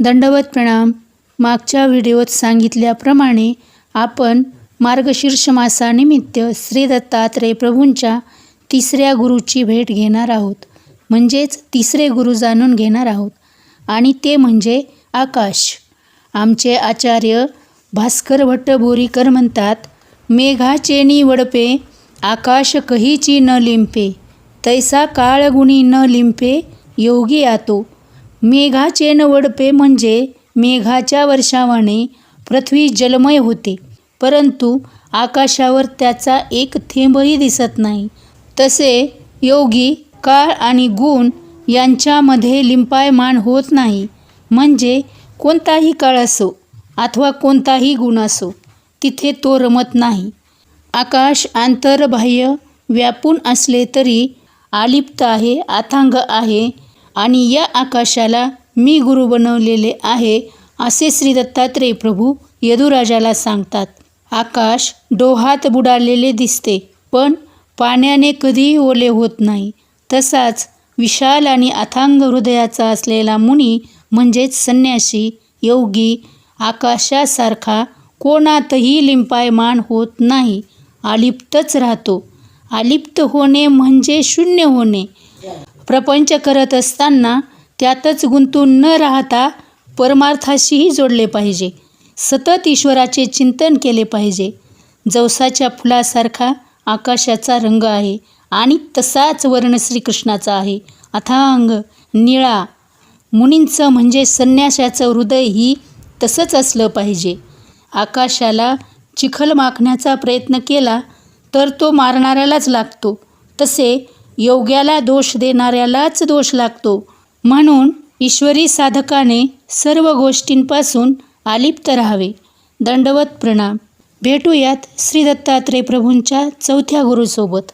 दंडवत प्रणाम. मागच्या व्हिडिओत सांगितल्याप्रमाणे आपण मार्गशीर्ष मासानिमित्त श्री दत्तात्रेय प्रभूंच्या तिसऱ्या गुरुची भेट घेणार आहोत, म्हणजेच तिसरे गुरु जाणून घेणार आहोत, आणि ते म्हणजे आकाश. आमचे आचार्य भास्कर भट्ट बोरीकर म्हणतात, मेघाचेनी वडपे आकाश कहीची न लिंपे, तैसा काळगुणी न लिंपे योगी आतो. मेघाचेन वडपे म्हणजे मेघाच्या वर्षावाने पृथ्वी जलमय होते, परंतु आकाशावर त्याचा एक थेंबही दिसत नाही. तसे योगी काळ आणि गुण यांच्यामध्ये लिंपायमान होत नाही, म्हणजे कोणताही काळ असो अथवा कोणताही गुण असो, तिथे तो रमत नाही. आकाश आंतरबाह्य व्यापून असले तरी अलिप्त आहे, अथांग आहे, आणि या आकाशाला मी गुरु बनवलेले आहे असे श्री दत्तात्रेय प्रभू यदुराजाला सांगतात. आकाश डोहात बुडालेले दिसते, पण पाण्याने कधीही ओले होत नाही. तसाच विशाल आणि अथांग हृदयाचा असलेला मुनी म्हणजेच संन्यासी योगी आकाशासारखा कोणातही लिंपायमान होत नाही, अलिप्तच राहतो. अलिप्त होणे म्हणजे शून्य होणे. प्रपंच करत असताना त्यातच गुंतून न राहता परमार्थाशीही जोडले पाहिजे. सतत ईश्वराचे चिंतन केले पाहिजे. जवसाच्या फुलासारखा आकाशाचा रंग आहे आणि तसाच वर्ण श्रीकृष्णाचा आहे, अथांग निळा. मुनींचं म्हणजे संन्याशाचं हृदयही तसंच असलं पाहिजे. आकाशाला चिखल माखण्याचा प्रयत्न केला तर तो मारणाऱ्यालाच लागतो, तसे योग्याला दोष देणाऱ्यालाच दोष लागतो. म्हणून ईश्वरी साधकाने सर्व गोष्टींपासून अलिप्त राहावे. दंडवत प्रणाम. भेटूयात श्री दत्तात्रेय प्रभूंच्या चौथ्या गुरुसोबत.